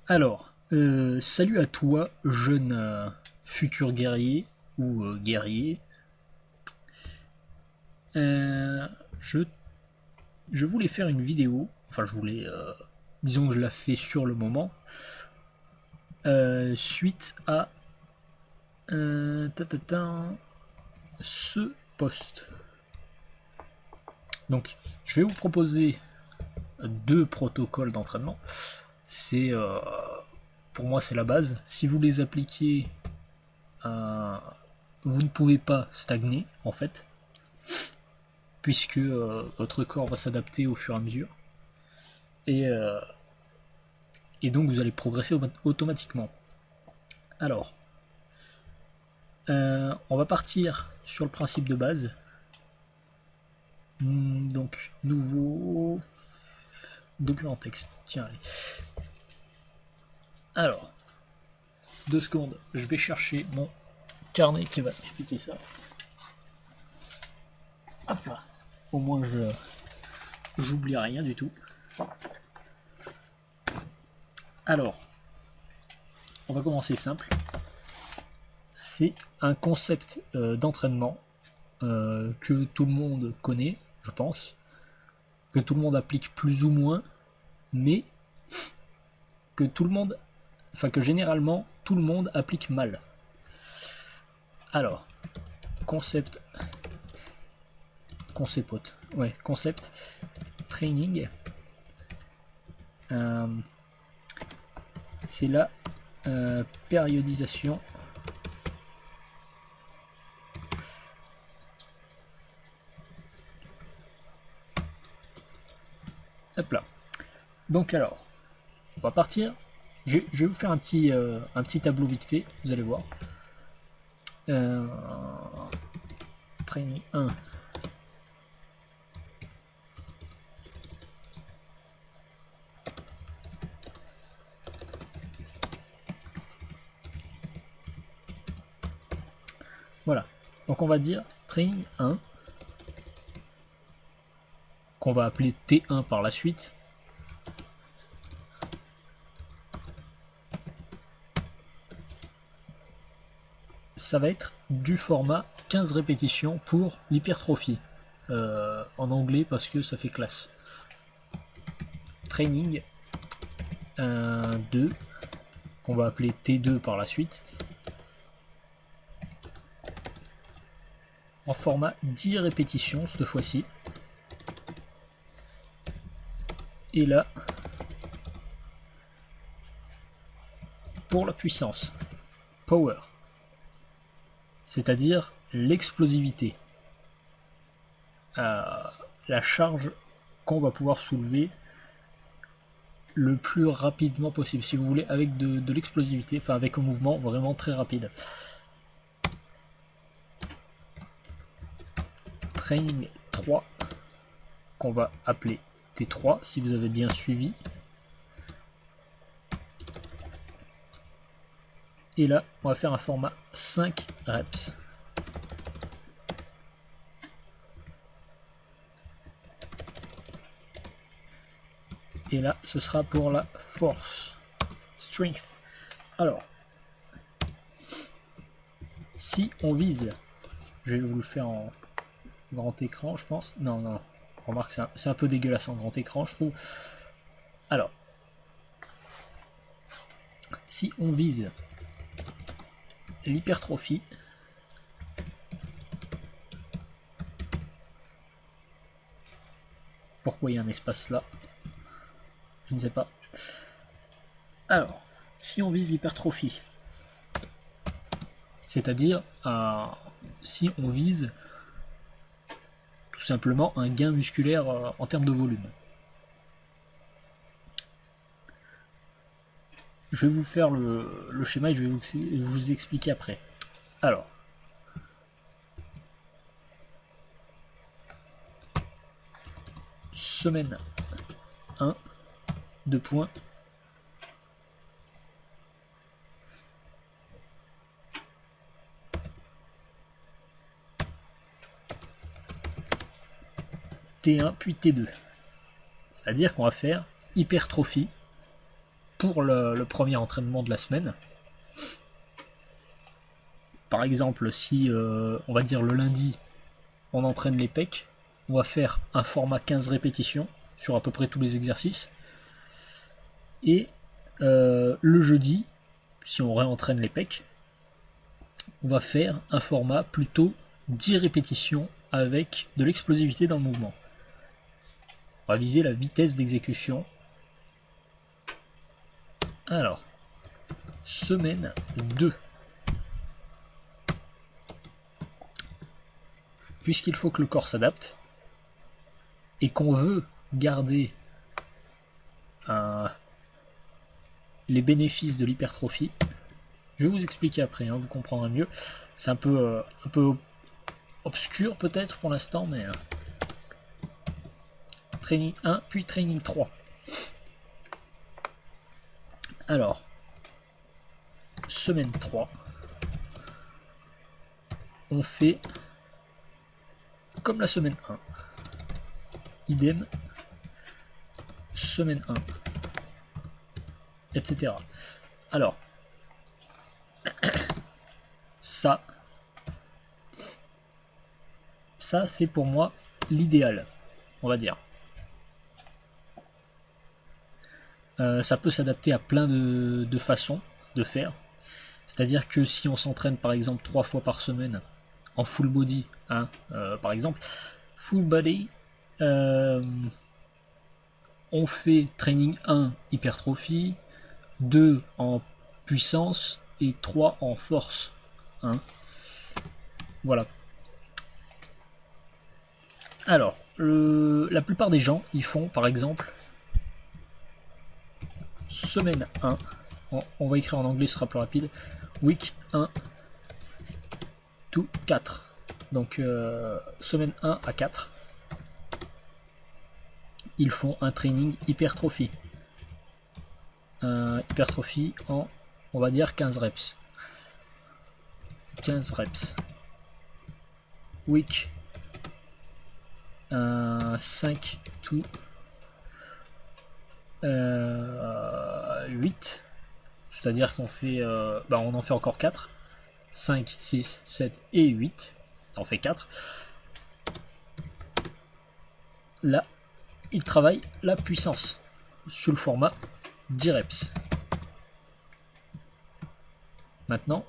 Alors, salut à toi, jeune futur guerrier ou guerrier. Euh, je, je voulais faire une vidéo, enfin je voulais, disons que je la fais sur le moment, suite à ta, ce post. Donc, je vais vous proposer deux protocoles d'entraînement. C'est, pour moi, c'est la base. Si vous les appliquez, vous ne pouvez pas stagner en fait, puisque votre corps va s'adapter au fur et à mesure. Et, euh, et donc vous allez progresser automatiquement. Alors, on va partir sur le principe de base. Donc, nouveau document texte. Tiens, allez. Alors, 2 secondes, je vais chercher mon carnet qui va expliquer ça. Hop là. Au moins, j'oublie rien du tout. Alors, on va commencer simple. C'est un concept d'entraînement que tout le monde connaît, je pense, que tout le monde applique plus ou moins, mais que tout le monde, enfin que généralement tout le monde applique mal. Alors, concept, concept training, c'est la périodisation hop là. Donc alors, on va partir. Je vais vous faire un petit tableau vite fait, vous allez voir. Training 1. Voilà. Donc on va dire training 1, qu'on va appeler T1 par la suite. Ça va être du format 15 répétitions pour l'hypertrophie. En anglais parce que ça fait classe. Training 2, qu'on va appeler T2 par la suite. En format 10 répétitions cette fois-ci. Et là, pour la puissance, power, c'est-à-dire l'explosivité, la charge qu'on va pouvoir soulever le plus rapidement possible, si vous voulez, avec de l'explosivité, enfin avec un mouvement vraiment très rapide. Training 3, qu'on va appeler T3 si vous avez bien suivi. Et là, on va faire un format 5 reps. Et là, ce sera pour la force, strength. Alors, si on vise, je vais vous le faire en grand écran, je pense. Non, non, remarque, c'est un peu dégueulasse en grand écran, je trouve. Alors, si on vise l'hypertrophie, pourquoi il y a un espace là? Je ne sais pas. Alors, si on vise l'hypertrophie, c'est-à-dire si on vise tout simplement un gain musculaire en termes de volume. Je vais vous faire le schéma et je vais vous expliquer après. Alors, semaine 1, 2 points. T1 puis T2. C'est-à-dire qu'on va faire hypertrophie pour le premier entraînement de la semaine. Par exemple, si on va dire le lundi, on entraîne les pecs, on va faire un format 15 répétitions sur à peu près tous les exercices. Et le jeudi, si on réentraîne les pecs, on va faire un format plutôt 10 répétitions avec de l'explosivité dans le mouvement. On va viser la vitesse d'exécution. Alors, semaine 2. Puisqu'il faut que le corps s'adapte et qu'on veut garder les bénéfices de l'hypertrophie, je vais vous expliquer après, vous comprendrez mieux. C'est un peu obscur peut-être pour l'instant, mais training 1 puis training 3. Alors, semaine 3, on fait comme la semaine 1. Idem, semaine 1, etc. Alors, ça c'est pour moi l'idéal, on va dire. Ça peut s'adapter à plein de façons de faire. C'est-à-dire que si on s'entraîne par exemple 3 fois par semaine en full body, par exemple, full body, on fait training 1 hypertrophie, 2 en puissance et 3 en force. Voilà. Alors, la plupart des gens, ils font par exemple semaine 1, on va écrire en anglais, ce sera plus rapide, week 1 to 4. Donc semaine 1 à 4, ils font un training hypertrophie. Hypertrophie en, on va dire, 15 reps. 15 reps. Week 5 to 8, c'est-à-dire qu'on fait on en fait encore 4, 5, 6, 7 et 8, on fait 4. Là, il travaille la puissance sous le format 10 reps. Maintenant,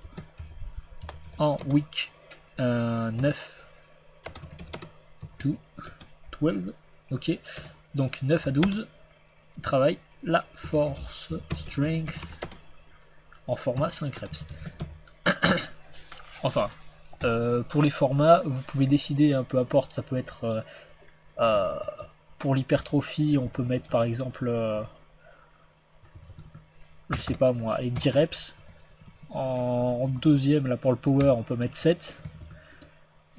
en week 9 to 12, ok, donc 9 à 12, il travaille la force strength en format 5 reps. Enfin, pour les formats, vous pouvez décider, peu importe, ça peut être pour l'hypertrophie, on peut mettre par exemple, je sais pas moi, les 10 reps. En deuxième, là pour le power, on peut mettre 7.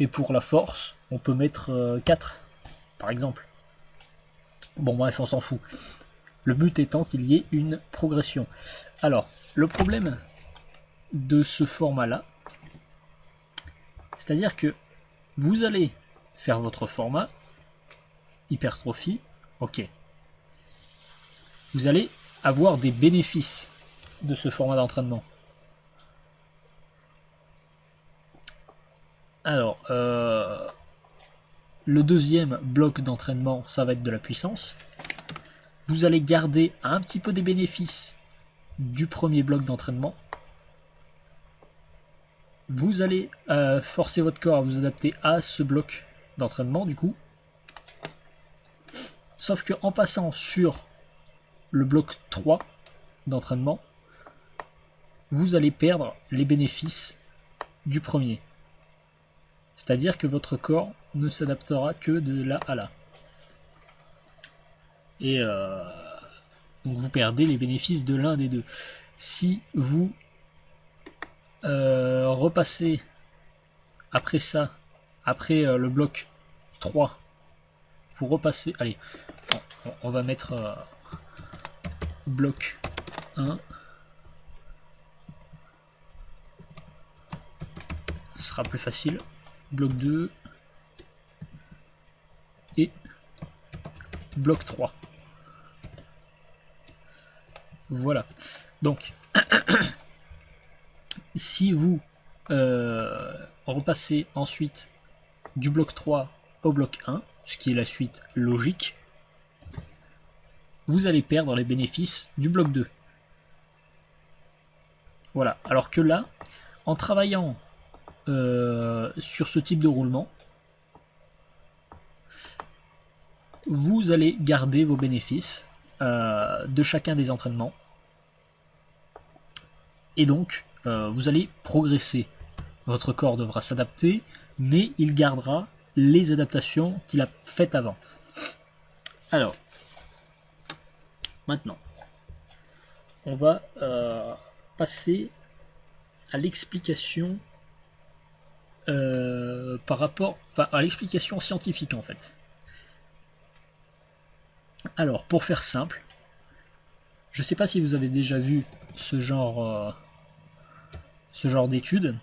Et pour la force, on peut mettre 4, par exemple. Bon bref, on s'en fout. Le but étant qu'il y ait une progression. Alors, le problème de ce format-là, c'est-à-dire que vous allez faire votre format hypertrophie, ok. Vous allez avoir des bénéfices de ce format d'entraînement. Alors, le deuxième bloc d'entraînement, ça va être de la puissance. Vous allez garder un petit peu des bénéfices du premier bloc d'entraînement. Vous allez forcer votre corps à vous adapter à ce bloc d'entraînement du coup. Sauf qu'en passant sur le bloc 3 d'entraînement, vous allez perdre les bénéfices du premier. C'est-à-dire que votre corps ne s'adaptera que de là à là. Et donc vous perdez les bénéfices de l'un des deux. Si vous repassez après ça, après le bloc 3, vous repassez, allez, on va mettre bloc 1, ce sera plus facile, bloc 2 et bloc 3. Voilà. Donc, si vous repassez ensuite du bloc 3 au bloc 1, ce qui est la suite logique, vous allez perdre les bénéfices du bloc 2. Voilà. Alors que là, en travaillant sur ce type de roulement, vous allez garder vos bénéfices de chacun des entraînements. Et donc, vous allez progresser. Votre corps devra s'adapter, mais il gardera les adaptations qu'il a faites avant. Alors, maintenant, on va passer à l'explication par rapport, enfin, à l'explication scientifique en fait. Alors, pour faire simple, je ne sais pas si vous avez déjà vu ce genre d'études.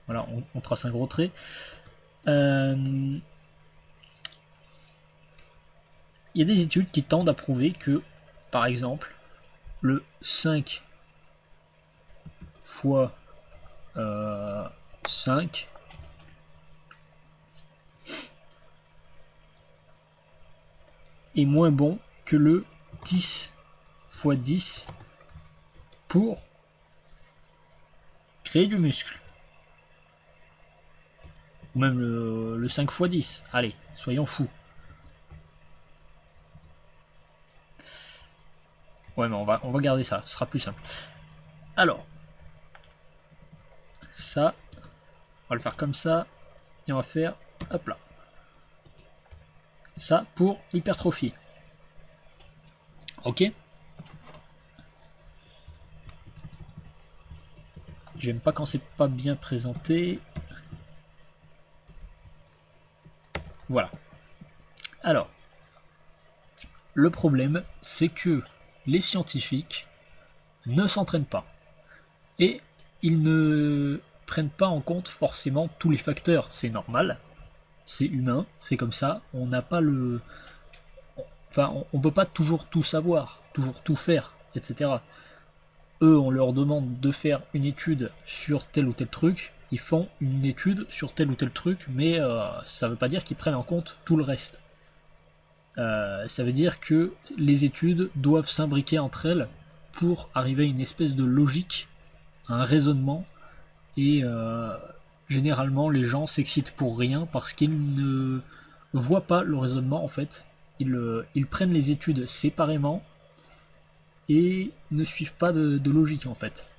Voilà, on trace un gros trait. Il y a des études qui tendent à prouver que, par exemple, le 5 fois 5 est moins bon que le 10 fois 10 pour créer du muscle. Ou même le 5 fois 10. Allez, soyons fous. Ouais, mais on va garder ça, ce sera plus simple. Alors, ça, on va le faire comme ça, et on va faire, hop là. Ça pour l'hypertrophie. Ok. J'aime pas quand c'est pas bien présenté. Voilà. Alors, le problème, c'est que les scientifiques ne s'entraînent pas. Et ils ne prennent pas en compte forcément tous les facteurs. C'est normal, c'est humain, c'est comme ça. On n'a pas le... Enfin, on peut pas toujours tout savoir, toujours tout faire, etc. Eux, on leur demande de faire une étude sur tel ou tel truc. Ils font une étude sur tel ou tel truc, mais ça veut pas dire qu'ils prennent en compte tout le reste. Ça veut dire que les études doivent s'imbriquer entre elles pour arriver à une espèce de logique, à un raisonnement, et généralement les gens s'excitent pour rien parce qu'ils ne voient pas le raisonnement en fait. Ils prennent les études séparément et ne suivent pas de logique en fait.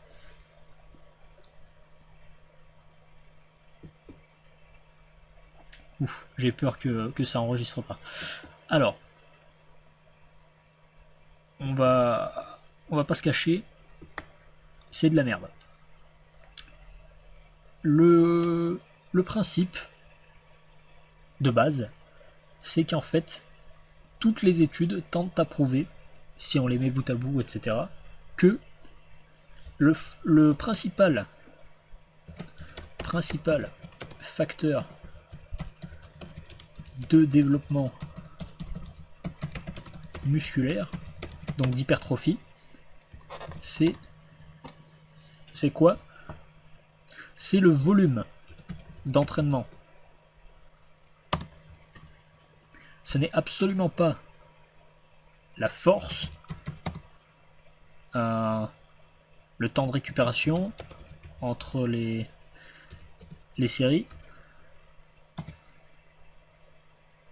Ouf, j'ai peur que ça enregistre pas. Alors, on va pas se cacher, c'est de la merde. Le principe de base, c'est qu'en fait, toutes les études tentent à prouver, si on les met bout à bout, etc., que le principal facteur de développement musculaire, donc d'hypertrophie, c'est quoi? C'est le volume d'entraînement. Ce n'est absolument pas la force, le temps de récupération entre les séries.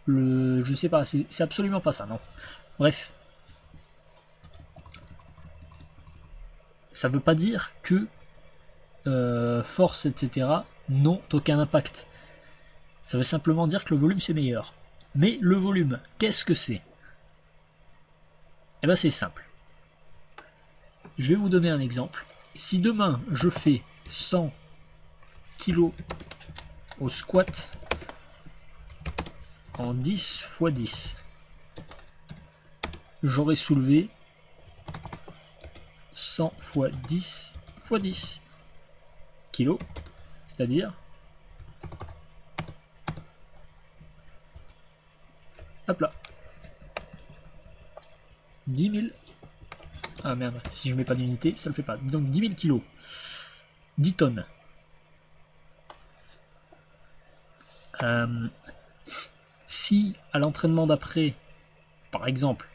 Je sais pas, c'est absolument pas ça, non. Bref. Ça veut pas dire que force, etc. n'ont aucun impact. Ça veut simplement dire que le volume c'est meilleur. Mais le volume, qu'est-ce que c'est? Eh bien c'est simple. Je vais vous donner un exemple. Si demain je fais 100 kg au squat en 10 x 10, j'aurais soulevé 100 x 10 x 10 kg, c'est-à-dire, hop là, 10 000 Ah merde, si je mets pas d'unité, ça le fait pas. Disons 10 000 kilos. 10 tonnes. Si à l'entraînement d'après, par exemple,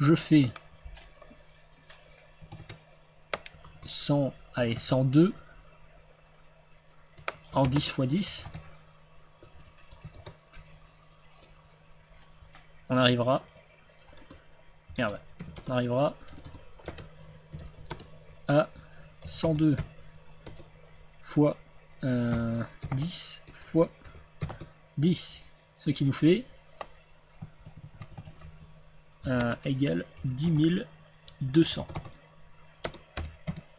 je fais 100, allez, 102 en 10 x 10, on arrivera. Merde, on arrivera à 102 fois 10 fois 10, ce qui nous fait égale 10 200.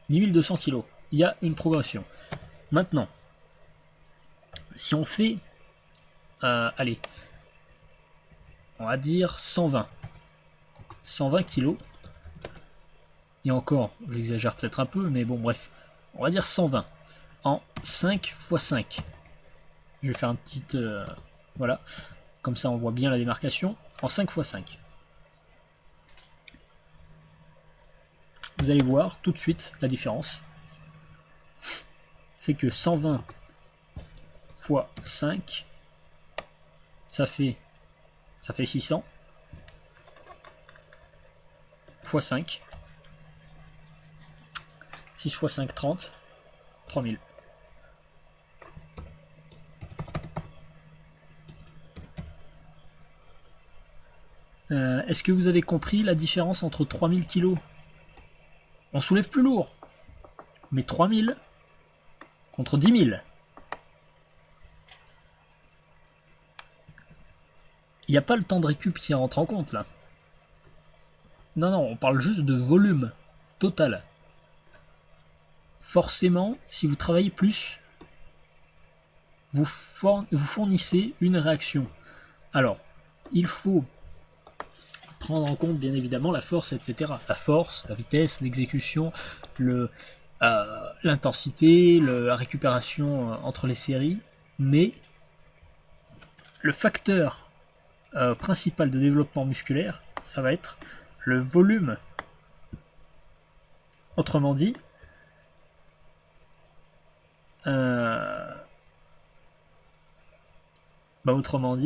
10 200 kilos. Il y a une progression. Maintenant, si on fait, allez, on va dire 120 kilos, et encore, j'exagère peut-être un peu, mais bon, bref, on va dire 120 en 5 x 5. Je vais faire un petit, voilà, comme ça on voit bien la démarcation, en 5 x 5. Vous allez voir tout de suite la différence. C'est que 120 x 5, ça fait 600 x 5. 6 x 5, 30. 3000. Est-ce que vous avez compris la différence entre 3000 kg? On soulève plus lourd. Mais 3000 contre 10 000. Il n'y a pas le temps de récup qui rentre en compte là. Non, non, on parle juste de volume total. Forcément, si vous travaillez plus, vous fournissez une réaction. Alors, il faut prendre en compte bien évidemment la force, etc. La force, la vitesse, l'exécution, l'intensité, la récupération entre les séries, mais le facteur principal de développement musculaire, ça va être le volume. Autrement dit,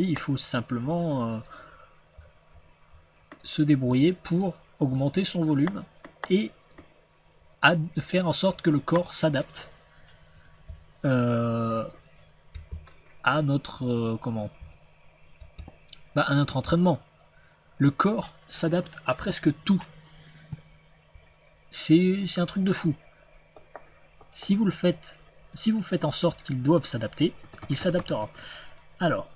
il faut simplement se débrouiller pour augmenter son volume et faire en sorte que le corps s'adapte à notre à notre entraînement. Le corps s'adapte à presque tout. C'est un truc de fou. Si vous faites en sorte qu'il doive s'adapter, il s'adaptera. Alors,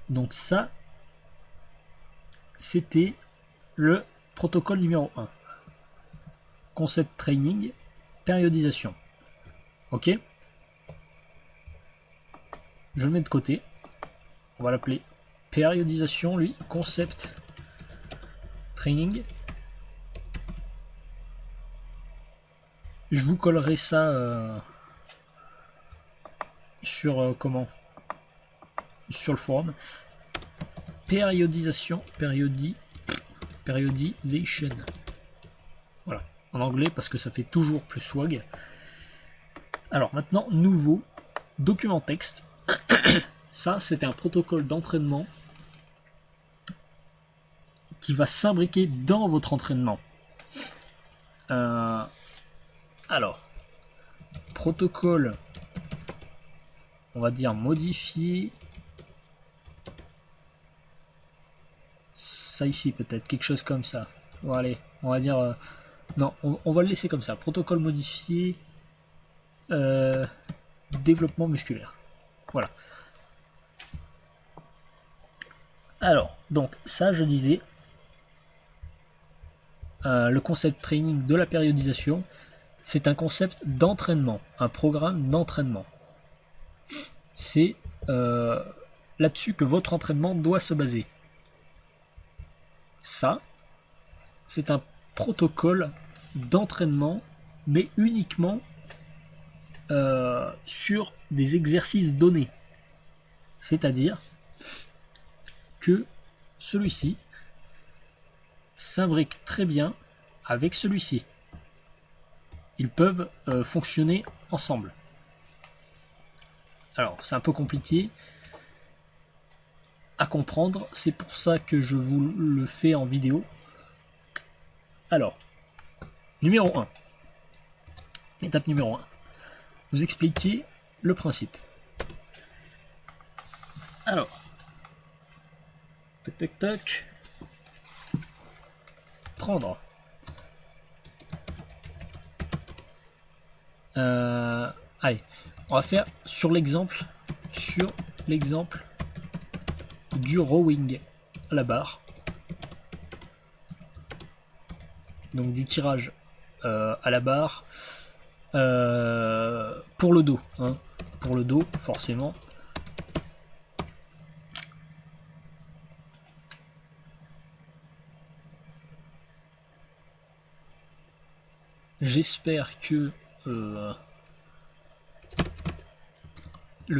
donc ça, c'était le protocole numéro 1. Concept training, périodisation. Ok? Je le mets de côté. On va l'appeler périodisation, lui. Concept training. Je vous collerai ça sur sur le forum. Périodisation, periodization. Voilà, en anglais parce que ça fait toujours plus swag. Alors maintenant, nouveau document texte. Ça, c'était un protocole d'entraînement qui va s'imbriquer dans votre entraînement. Alors, protocole, on va dire modifié. Ça ici peut-être, quelque chose comme ça. Bon allez, on va dire... non, on va le laisser comme ça. Protocole modifié, développement musculaire. Voilà. Alors, donc ça je disais, le concept training de la périodisation, c'est un concept d'entraînement, un programme d'entraînement. C'est là-dessus que votre entraînement doit se baser. Ça, c'est un protocole d'entraînement, mais uniquement sur des exercices donnés. C'est-à-dire que celui-ci, s'imbriquent très bien avec celui-ci. Ils peuvent fonctionner ensemble. Alors, c'est un peu compliqué à comprendre, c'est pour ça que je vous le fais en vidéo. Alors, numéro 1. Étape numéro 1. Vous expliquez le principe. Alors, tac tac tac. Prendre. Allez, on va faire sur l'exemple du rowing à la barre. Donc du tirage à la barre pour le dos. Hein. Pour le dos, forcément. J'espère que le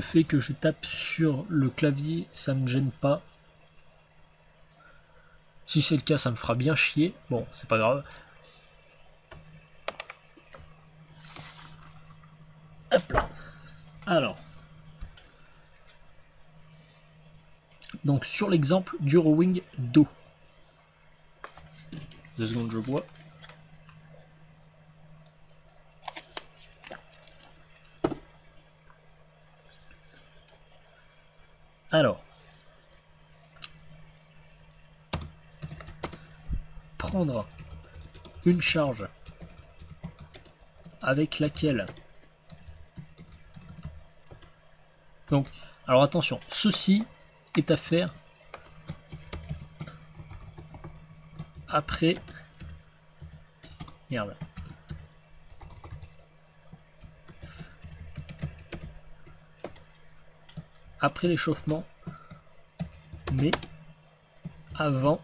fait que je tape sur le clavier, ça ne me gêne pas. Si c'est le cas, ça me fera bien chier. Bon, c'est pas grave. Hop là. Alors. Donc sur l'exemple du rowing dos. 2 secondes, je bois. Alors, prendre une charge avec laquelle... Donc, alors attention, ceci est à faire après... Merde. Après l'échauffement, mais avant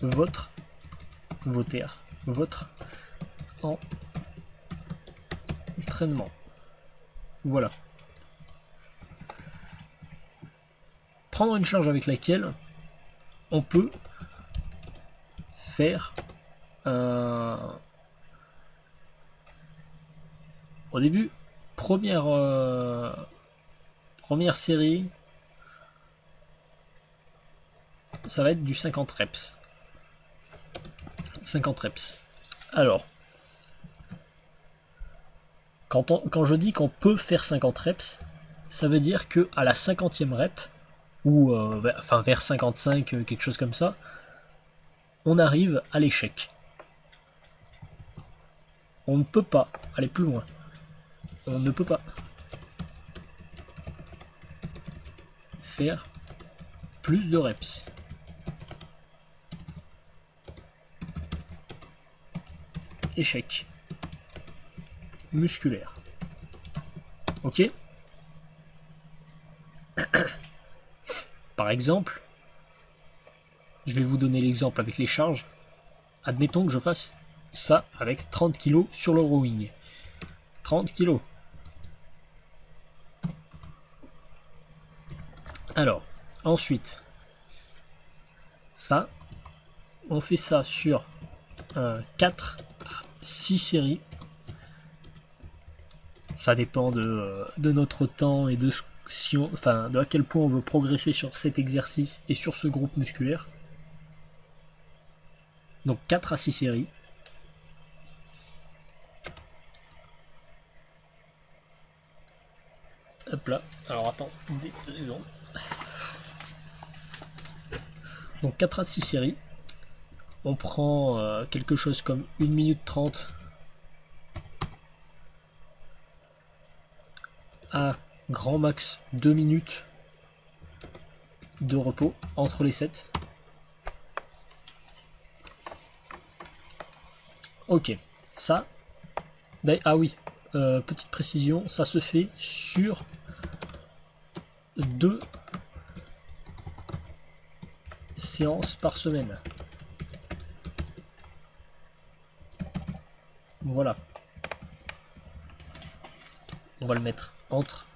votre entraînement. Voilà. Prendre une charge avec laquelle on peut faire au début, première série, ça va être du 50 reps. 50 reps. Alors, quand je dis qu'on peut faire 50 reps, ça veut dire que à la 50e rep, ou enfin vers 55, quelque chose comme ça, on arrive à l'échec. On ne peut pas aller plus loin. On ne peut pas faire plus de reps. Échec musculaire. Ok. Par exemple, je vais vous donner l'exemple avec les charges. Admettons que je fasse ça avec 30 kg sur le rowing. 30 kg. Alors, ensuite, ça, on fait ça sur 4 à 6 séries. Ça dépend de notre temps et de si on, enfin, de à quel point on veut progresser sur cet exercice et sur ce groupe musculaire. Donc 4 à 6 séries. Hop là. Alors attends, 2 secondes. Donc 4 à 6 séries. On prend quelque chose comme 1 minute 30 à grand max 2 minutes de repos entre les sets. Ok, ça, ah oui, petite précision, ça se fait sur 2 séances par semaine. Voilà. On va le mettre entre.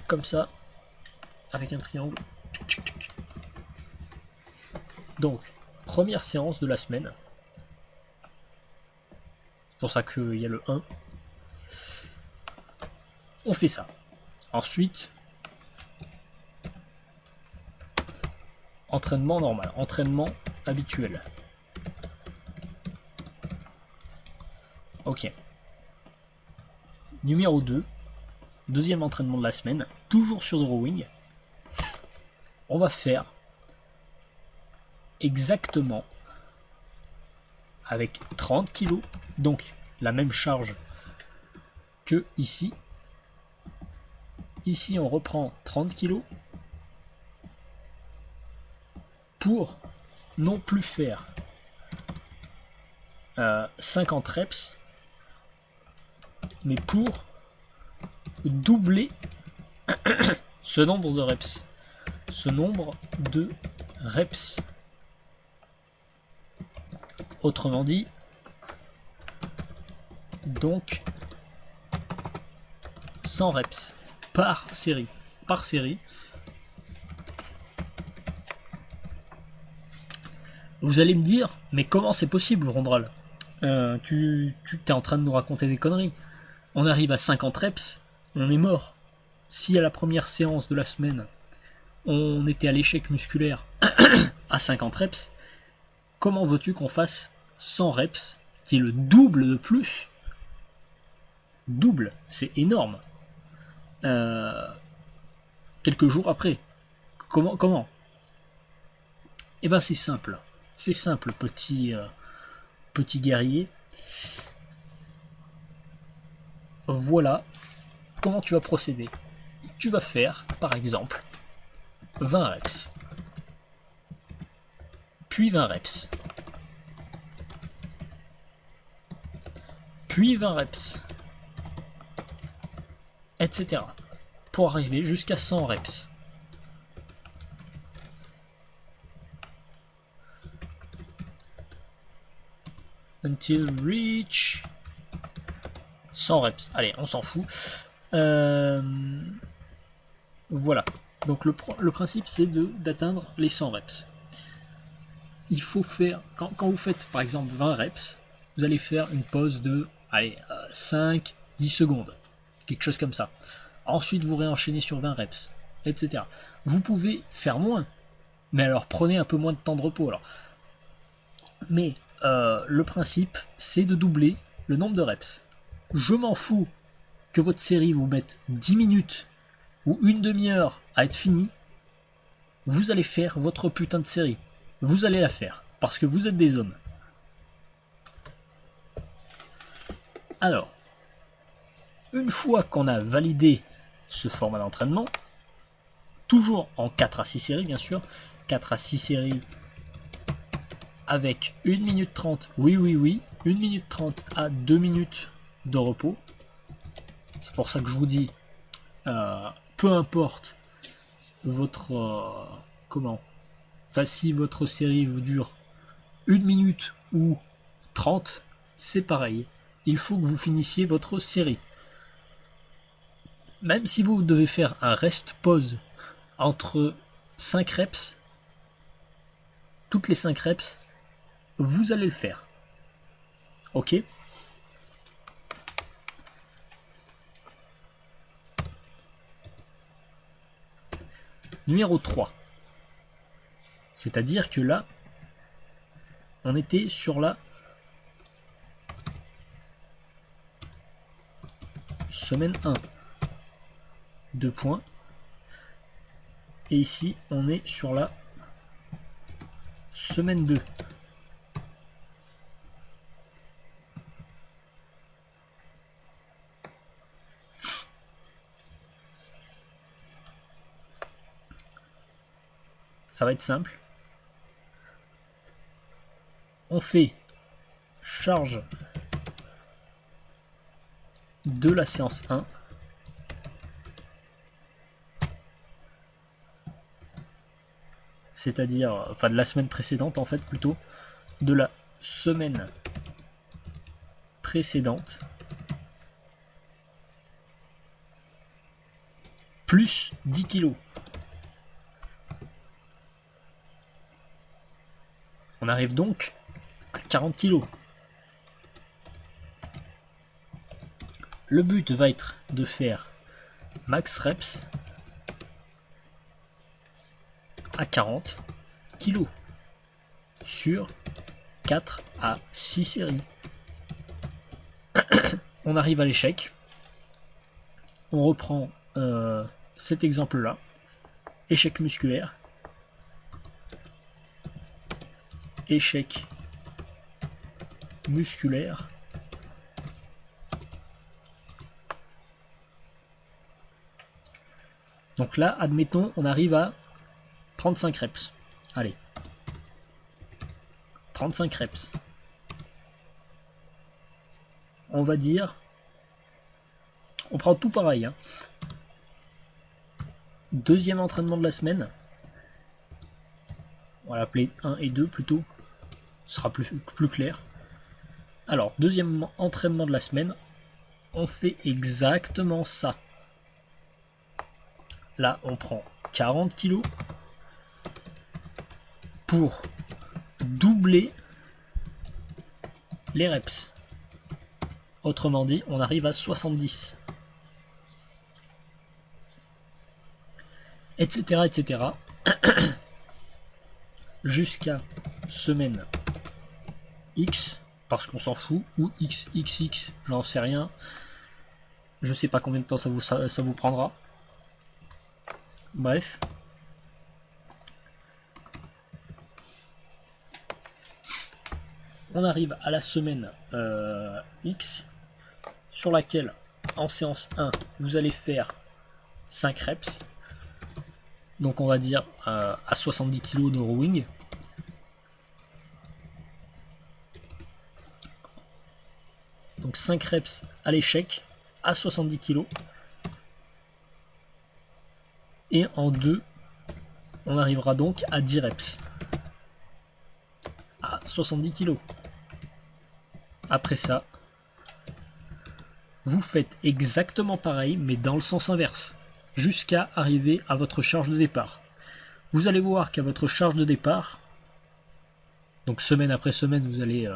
Comme ça. avec un triangle. Donc, première séance de la semaine. C'est pour ça qu'il y a le 1. On fait ça. Ensuite, entraînement normal, entraînement habituel. Ok. Numéro 2, deuxième entraînement de la semaine, toujours sur drawing. On va faire exactement avec 30 kg, donc la même charge que ici. Ici, on reprend 30 kg pour non plus faire 50 reps, mais pour doubler ce nombre de reps. Ce nombre de reps. Autrement dit, donc 100 reps par série. Par série. Vous allez me dire, mais comment c'est possible, Rondral? Tu es en train de nous raconter des conneries. On arrive à 50 reps, on est mort. Si à la première séance de la semaine, on était à l'échec musculaire à 50 reps, comment veux-tu qu'on fasse 100 reps, qui est le double de plus? Double, c'est énorme. Quelques jours après. Comment? Eh ben c'est simple. C'est simple, petit guerrier. Voilà comment tu vas procéder. Tu vas faire, par exemple, 20 reps. Puis 20 reps. Puis 20 reps. Etc. Pour arriver jusqu'à 100 reps. Until reach 100 reps. Allez, on s'en fout. Voilà. Donc le principe, c'est d'atteindre les 100 reps. Il faut faire, quand vous faites par exemple 20 reps, vous allez faire une pause de 5-10 secondes. Quelque chose comme ça. Ensuite, vous réenchaînez sur 20 reps, etc. Vous pouvez faire moins, mais alors prenez un peu moins de temps de repos. Alors. Mais le principe, c'est de doubler le nombre de reps. Je m'en fous que votre série vous mette 10 minutes ou une demi-heure à être finie. Vous allez faire votre putain de série. Vous allez la faire, parce que vous êtes des hommes. Alors, une fois qu'on a validé ce format d'entraînement, toujours en 4 à 6 séries bien sûr, 4 à 6 séries avec 1 minute 30, oui, 1 minute 30 à 2 minutes de repos. C'est pour ça que je vous dis, peu importe votre... si votre série vous dure 1 minute ou 30, c'est pareil. Il faut que vous finissiez votre série. Même si vous devez faire un rest-pause entre 5 reps, toutes les 5 reps, vous allez le faire. Ok ? Numéro 3. C'est-à-dire que là, on était sur la semaine 1. 2 points. Et ici, on est sur la semaine 2. Ça va être simple. On fait charge de la séance 1. C'est-à-dire, enfin de la semaine précédente en fait plutôt, de la semaine précédente, plus 10 kg. On arrive donc à 40 kg. Le but va être de faire max reps à 40 kg sur 4 à 6 séries. On arrive à l'échec. On reprend cet exemple-là. Échec musculaire. Échec musculaire. Donc là, admettons, on arrive à 35 reps. Allez. 35 reps. On va dire... On prend tout pareil. Hein. Deuxième entraînement de la semaine. On va l'appeler 1 et 2 plutôt. Ce sera plus clair. Alors, deuxième entraînement de la semaine. On fait exactement ça. Là, on prend 40 kg pour doubler les reps. Autrement dit, on arrive à 70. Etc. etc. Jusqu'à semaine X, parce qu'on s'en fout, ou XXX, j'en sais rien. Je sais pas combien de temps ça vous prendra. Bref. On arrive à la semaine X, sur laquelle, en séance 1, vous allez faire 5 reps. Donc on va dire à 70 kg de rowing. Donc 5 reps à l'échec à 70 kg. Et en 2, on arrivera donc à 10 reps à 70 kg. Après ça, vous faites exactement pareil, mais dans le sens inverse, jusqu'à arriver à votre charge de départ. Vous allez voir qu'à votre charge de départ, donc semaine après semaine, vous allez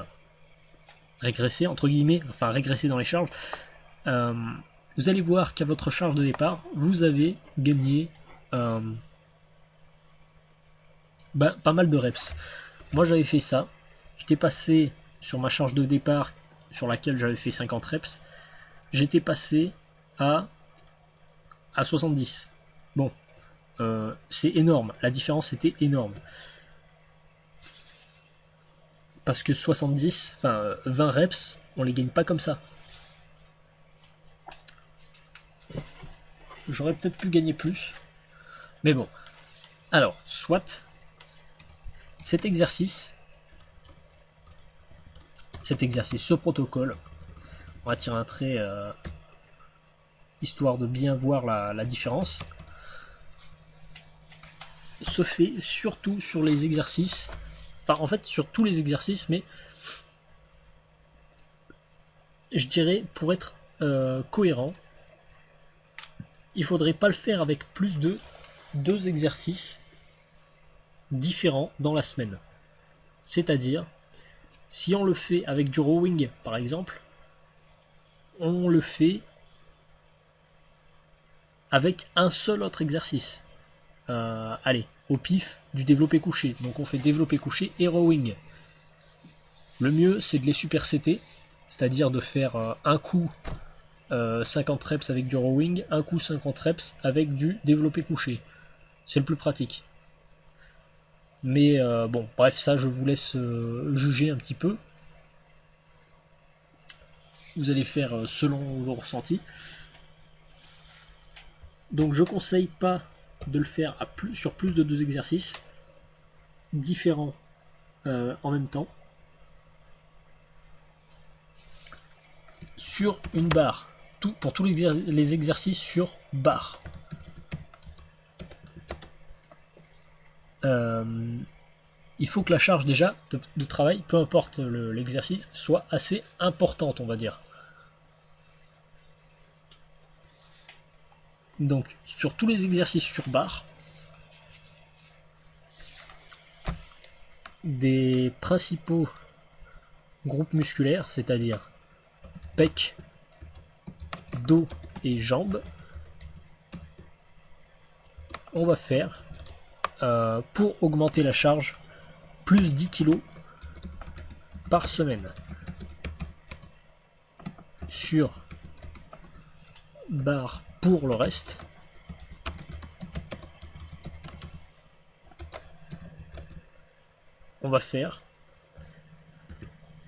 régresser, entre guillemets, enfin régresser dans les charges. Vous allez voir qu'à votre charge de départ, vous avez gagné pas mal de reps. Moi j'avais fait ça, j'étais passé sur ma charge de départ sur laquelle j'avais fait 50 reps, j'étais passé à 70. Bon, c'est énorme, la différence était énorme. Parce que 70, enfin 20 reps, on les gagne pas comme ça. J'aurais peut-être pu gagner plus. Mais bon. Alors, soit cet exercice, ce protocole, on va tirer un trait histoire de bien voir la différence, se fait surtout sur les exercices, enfin en fait sur tous les exercices, mais je dirais pour être cohérent, il faudrait pas le faire avec plus de 2 exercices différents dans la semaine. C'est-à-dire, si on le fait avec du rowing par exemple, on le fait avec un seul autre exercice. Allez, au pif, du développé couché. Donc on fait développé couché et rowing. Le mieux, c'est de les supersetter, c'est-à-dire de faire un coup 50 reps avec du rowing, un coup 50 reps avec du développé couché. C'est le plus pratique. Mais bon, bref, ça je vous laisse juger un petit peu. Vous allez faire selon vos ressentis. Donc je conseille pas de le faire sur plus de 2 exercices différents en même temps. Sur une barre. Pour tous les exercices sur barre. Il faut que la charge déjà de travail, peu importe l'exercice, soit assez importante, on va dire. Donc sur tous les exercices sur barre, des principaux groupes musculaires, c'est-à-dire pec, dos et jambes, on va faire, pour augmenter la charge, plus 10 kg par semaine. Sur barre pour le reste, on va faire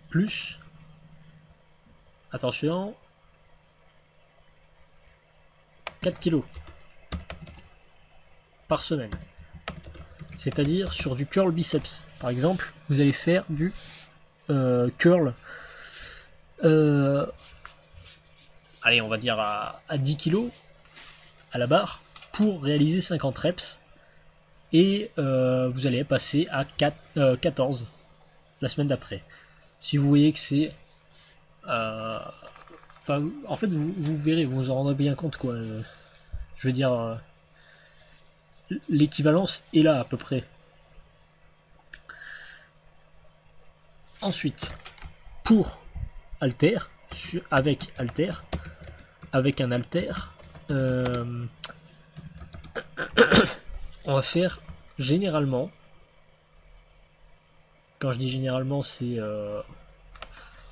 plus, attention, 4 kg par semaine. C'est-à-dire sur du curl biceps. Par exemple, vous allez faire du curl, allez, on va dire à 10 kg à la barre pour réaliser 50 reps. Et vous allez passer à 14 la semaine d'après. Si vous voyez que c'est... en fait, vous verrez, vous vous en rendrez bien compte, quoi. Je veux dire, l'équivalence est là, à peu près. Ensuite, pour halter, avec un halter, on va faire généralement, quand je dis généralement, c'est...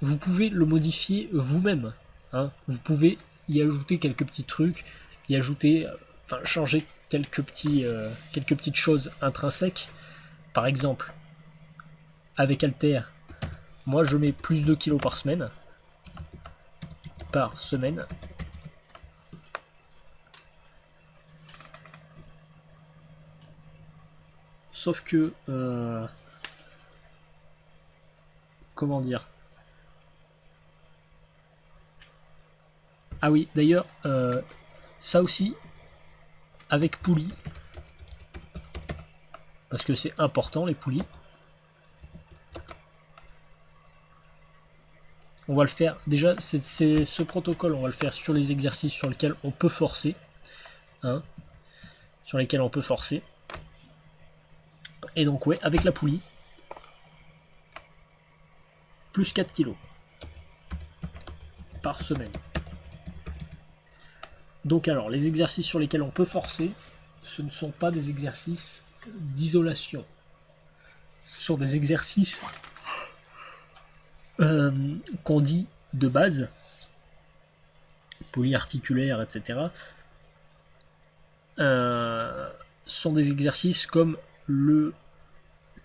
vous pouvez le modifier vous-même. Hein. Vous pouvez y ajouter quelques petits trucs, y ajouter, changer quelques petites choses intrinsèques. Par exemple, avec Alter, moi je mets plus de kilos par semaine. Sauf que, comment dire? Ah oui, d'ailleurs, ça aussi, avec poulie, parce que c'est important les poulies. On va le faire, déjà, c'est ce protocole, on va le faire sur les exercices sur lesquels on peut forcer. Hein, sur lesquels on peut forcer. Et donc, ouais, avec la poulie, plus 4 kg par semaine. Donc alors, les exercices sur lesquels on peut forcer, ce ne sont pas des exercices d'isolation. Ce sont des exercices qu'on dit de base, polyarticulaires, etc. Sont des exercices comme le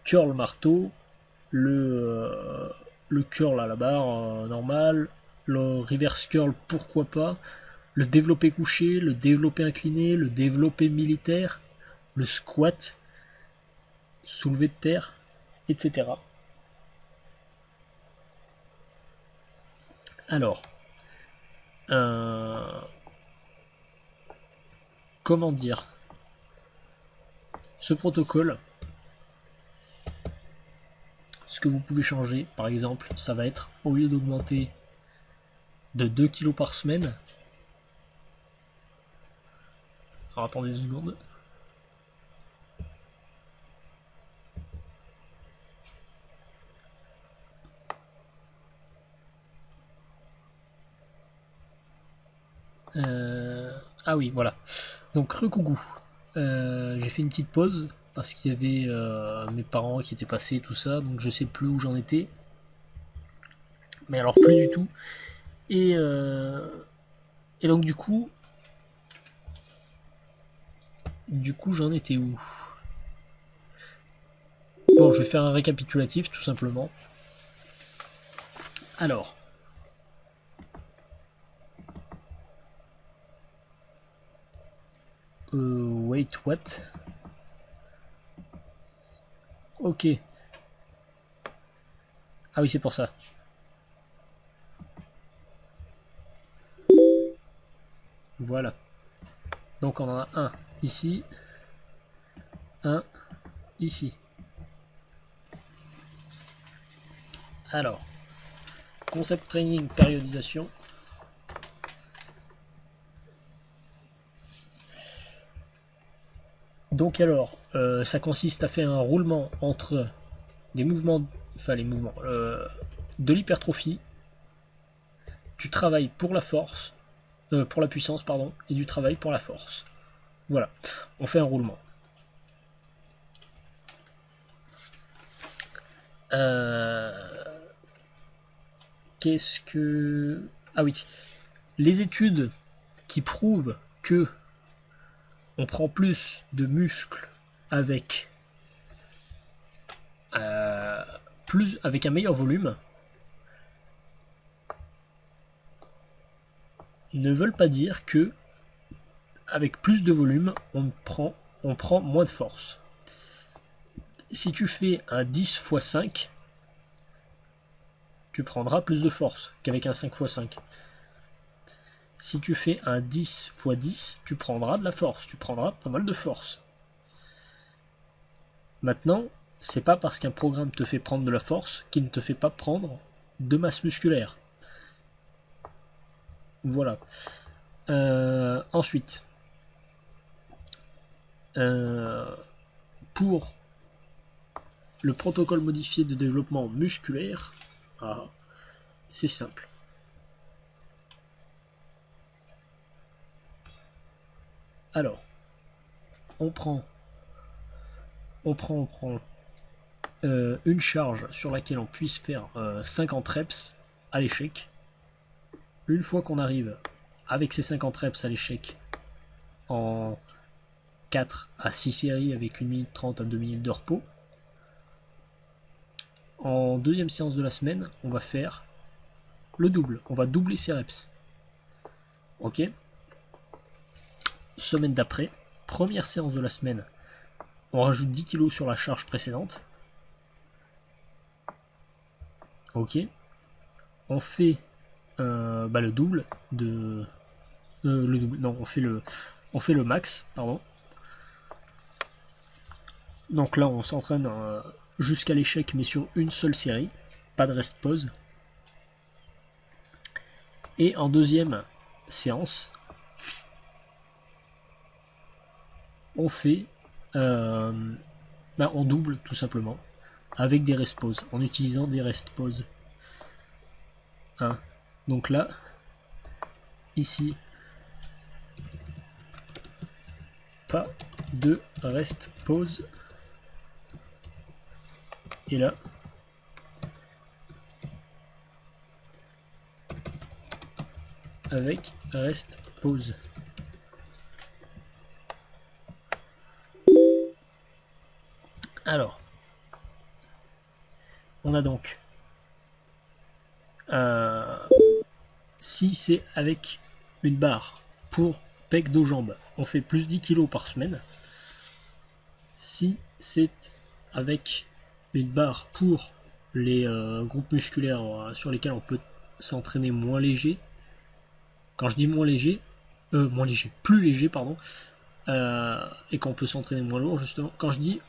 curl marteau, le curl à la barre normal, le reverse curl pourquoi pas, le développé couché, le développé incliné, le développé militaire, le squat, soulevé de terre, etc. Alors, comment dire, ce protocole, ce que vous pouvez changer, par exemple, ça va être, au lieu d'augmenter de 2 kg par semaine, alors attendez 2 secondes, ah oui, voilà. Donc Recougou. J'ai fait une petite pause parce qu'il y avait mes parents qui étaient passés, tout ça, donc je sais plus où j'en étais. Mais alors plus du tout. Et donc du coup j'en étais où? Bon, je vais faire un récapitulatif tout simplement. Alors, wait, what? Ok. Ah oui, c'est pour ça. Voilà. Donc on en a un ici, un ici. Alors, concept training, périodisation. Donc alors, ça consiste à faire un roulement entre des mouvements, de l'hypertrophie, du travail pour la force, pour la puissance, pardon, et du travail pour la force. Voilà, on fait un roulement. Qu'est-ce que... Ah oui, les études qui prouvent que on prend plus de muscles avec un meilleur volume ne veulent pas dire que avec plus de volume on prend moins de force. Si tu fais un 10 x 5, tu prendras plus de force qu'avec un 5 x 5. Si tu fais un 10 x 10, tu prendras de la force, tu prendras pas mal de force. Maintenant, c'est pas parce qu'un programme te fait prendre de la force qu'il ne te fait pas prendre de masse musculaire. Voilà. Ensuite, pour le protocole modifié de développement musculaire, c'est simple. Alors, on prend une charge sur laquelle on puisse faire 50 reps à l'échec. Une fois qu'on arrive avec ces 50 reps à l'échec en 4 à 6 séries avec 1 minute 30 à 2 minutes de repos, en deuxième séance de la semaine, on va faire le double. On va doubler ces reps. Ok. Semaine d'après, première séance de la semaine, on rajoute 10 kg sur la charge précédente. Ok. On fait le double de... le double, non, on fait le max, pardon. Donc là, on s'entraîne jusqu'à l'échec, mais sur une seule série. Pas de rest-pause. Et en deuxième séance, on fait... on double, tout simplement, avec des rest-pauses, en utilisant des rest-pauses. Donc là, ici, pas de rest-pause. Et là, avec rest-pause. Alors, on a donc, si c'est avec une barre pour pec dos jambes, on fait plus 10 kg par semaine. Si c'est avec une barre pour les groupes musculaires sur lesquels on peut s'entraîner moins léger, quand je dis moins léger, plus léger, pardon, et qu'on peut s'entraîner moins lourd, justement, quand je dis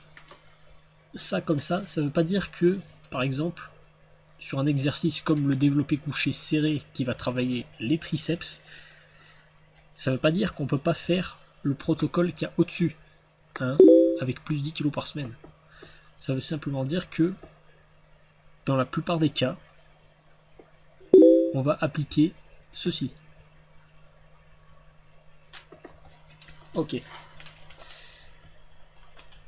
ça comme ça veut pas dire que, par exemple, sur un exercice comme le développé couché serré qui va travailler les triceps, ça veut pas dire qu'on peut pas faire le protocole qu'il y a au-dessus, avec plus 10 kg par semaine. Ça veut simplement dire que dans la plupart des cas, on va appliquer ceci. Ok.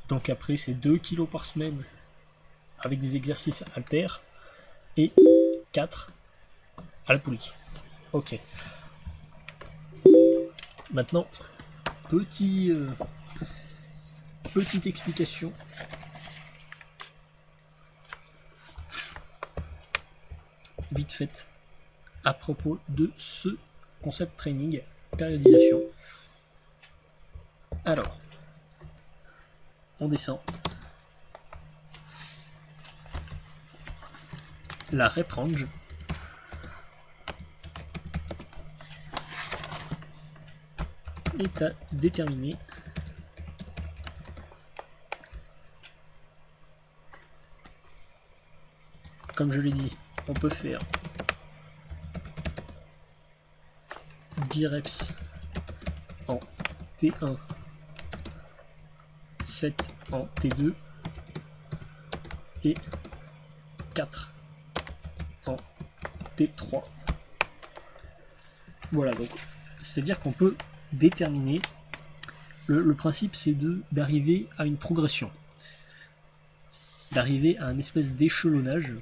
Donc après, c'est 2 kg par semaine avec des exercices haltères et 4 à la poulie. Ok. Maintenant, petite explication. Vite faite à propos de ce concept training, périodisation. Alors, on descend. La rep range. Est à déterminer. Comme je l'ai dit, on peut faire 10 reps en T1, 7 en T2 et 4 en T3. Voilà, donc c'est-à-dire qu'on peut déterminer, le principe c'est d'arriver à une progression, d'arriver à un espèce d'échelonnage,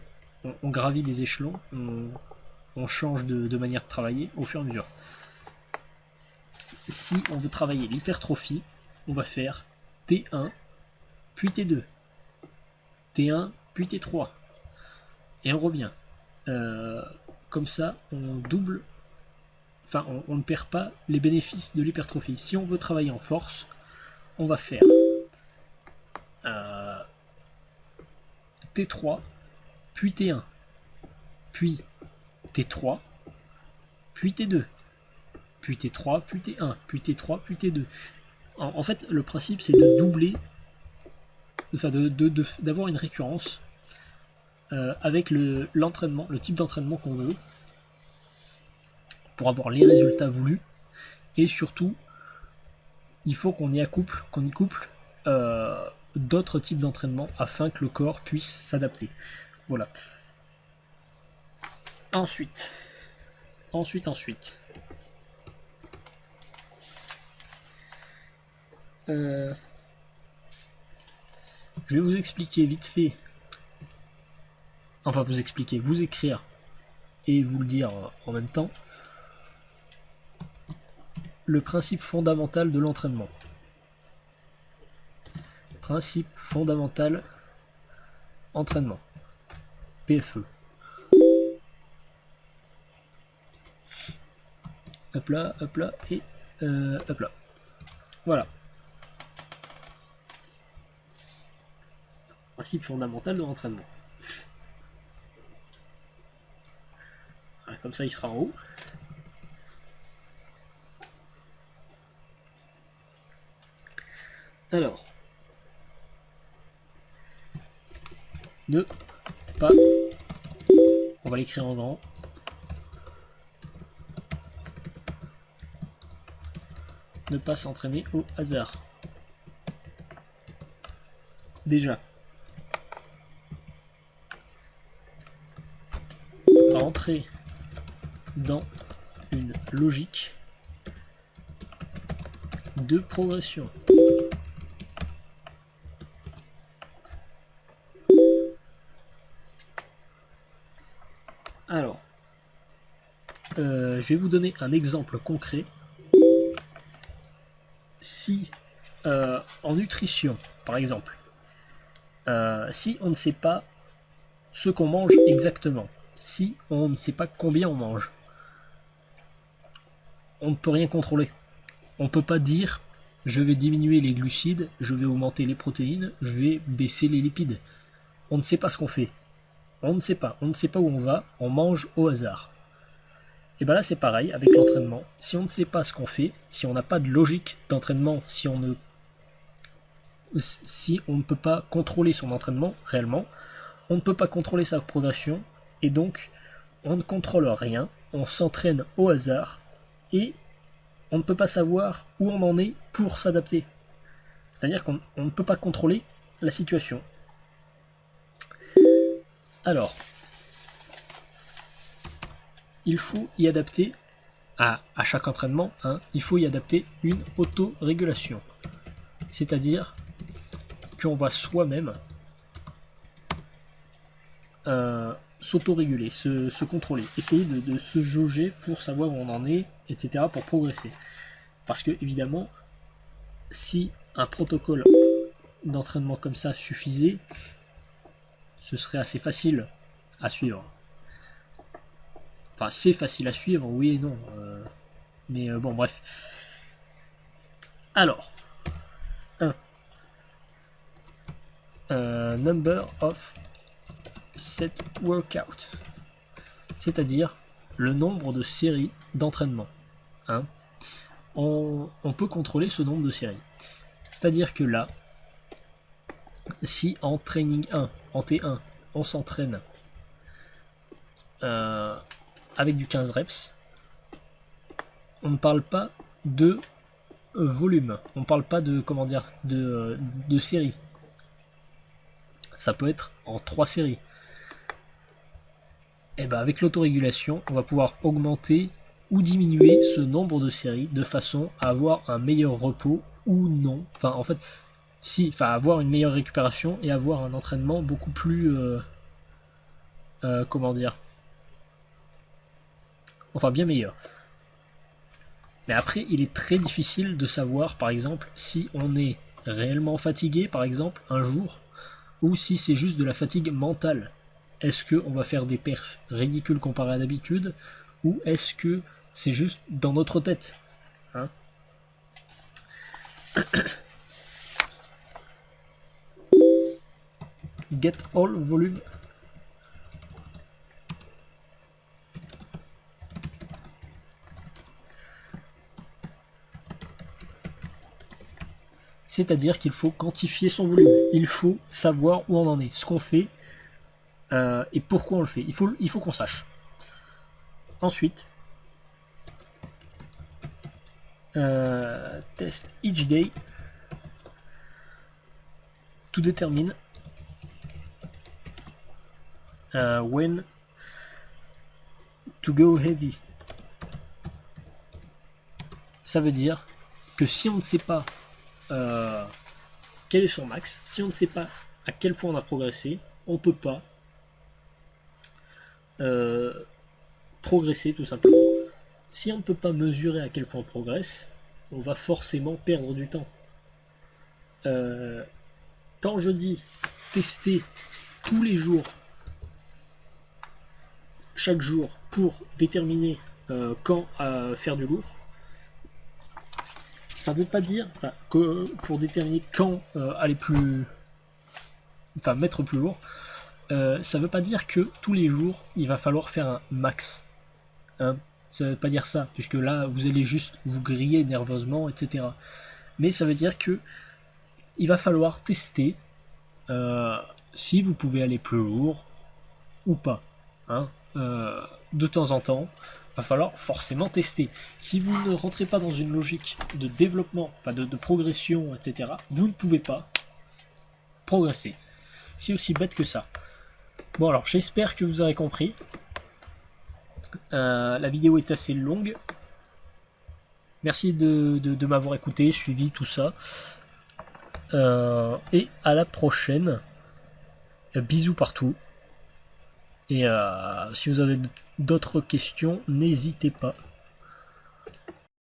on gravit des échelons, on change de manière de travailler au fur et à mesure. Si on veut travailler l'hypertrophie, on va faire T1, puis T2, T1, puis T3, et on revient. Comme ça, on double, enfin on ne perd pas les bénéfices de l'hypertrophie. Si on veut travailler en force, on va faire T3, puis T1, puis T3, puis T2, puis T3, puis T1, puis T3, puis T2. En fait, le principe c'est de doubler, enfin d'avoir une récurrence avec l'entraînement, le type d'entraînement qu'on veut, pour avoir les résultats voulus. Et surtout, il faut qu'on y couple d'autres types d'entraînement afin que le corps puisse s'adapter. Voilà. Ensuite. Je vais vous expliquer vite fait. Enfin, vous écrire et vous le dire en même temps. Le principe fondamental de l'entraînement. Principe fondamental entraînement. PFE. Hop là, et hop là. Voilà. Principe fondamental de l'entraînement. Voilà, comme ça, il sera en haut. Alors, ne pas, on va l'écrire en grand, ne pas s'entraîner au hasard. Déjà, entrer dans une logique de progression. Alors, je vais vous donner un exemple concret. Si, en nutrition, par exemple, si on ne sait pas ce qu'on mange exactement, si on ne sait pas combien on mange, on ne peut rien contrôler. On ne peut pas dire je vais diminuer les glucides, je vais augmenter les protéines, je vais baisser les lipides. On ne sait pas ce qu'on fait. On ne sait pas où on va, on mange au hasard. Et bien là c'est pareil avec l'entraînement. Si on ne sait pas ce qu'on fait, si on n'a pas de logique d'entraînement, si on ne peut pas contrôler son entraînement réellement, on ne peut pas contrôler sa progression, et donc on ne contrôle rien, on s'entraîne au hasard, et on ne peut pas savoir où on en est pour s'adapter. C'est-à-dire qu'on ne peut pas contrôler la situation. Alors, il faut y adapter, à chaque entraînement, il faut y adapter une autorégulation. C'est-à-dire qu'on va soi-même s'autoréguler, se contrôler, essayer de se jauger pour savoir où on en est, etc., pour progresser. Parce que, évidemment, si un protocole d'entraînement comme ça suffisait, ce serait assez facile à suivre. Enfin, c'est facile à suivre, oui et non. Mais bon, bref. Alors, 1. Number of set workout. C'est-à-dire le nombre de séries d'entraînement. On peut contrôler ce nombre de séries. C'est-à-dire que là, si en training 1, en T1, on s'entraîne avec du 15 reps, on ne parle pas de volume, on ne parle pas de, de série. Ça peut être en 3 séries. Et ben avec l'autorégulation, on va pouvoir augmenter ou diminuer ce nombre de séries de façon à avoir un meilleur repos ou non. Enfin, en fait, si, enfin, avoir une meilleure récupération et avoir un entraînement beaucoup plus, comment dire, enfin bien meilleur. Mais après, il est très difficile de savoir, par exemple, si on est réellement fatigué, par exemple, un jour, ou si c'est juste de la fatigue mentale. Est-ce qu'on va faire des perfs ridicules comparés à d'habitude, ou est-ce que c'est juste dans notre tête, hein? Get all volume. C'est-à-dire qu'il faut quantifier son volume. Il faut savoir où on en est, ce qu'on fait et pourquoi on le fait. Il faut qu'on sache. Ensuite, test each day to determine when to go heavy. Ça veut dire que si on ne sait pas quel est son max, si on ne sait pas à quel point on a progressé, on ne peut pas progresser tout simplement. Si on ne peut pas mesurer à quel point on progresse, on va forcément perdre du temps. Quand je dis tester tous les jours, chaque jour, pour déterminer quand faire du lourd, ça veut pas dire, enfin, que pour déterminer quand aller plus, enfin mettre plus lourd, ça veut pas dire que tous les jours il va falloir faire un max. Hein, ça veut pas dire ça, puisque là vous allez juste vous griller nerveusement, etc. Mais ça veut dire que il va falloir tester si vous pouvez aller plus lourd ou pas. Hein, de temps en temps, va falloir forcément tester. Si vous ne rentrez pas dans une logique de développement, enfin de progression, etc., vous ne pouvez pas progresser. C'est aussi bête que ça. Bon alors j'espère que vous aurez compris. La vidéo est assez longue. Merci de m'avoir écouté, suivi tout ça. Et à la prochaine. Bisous partout. Et si vous avez d'autres questions, n'hésitez pas.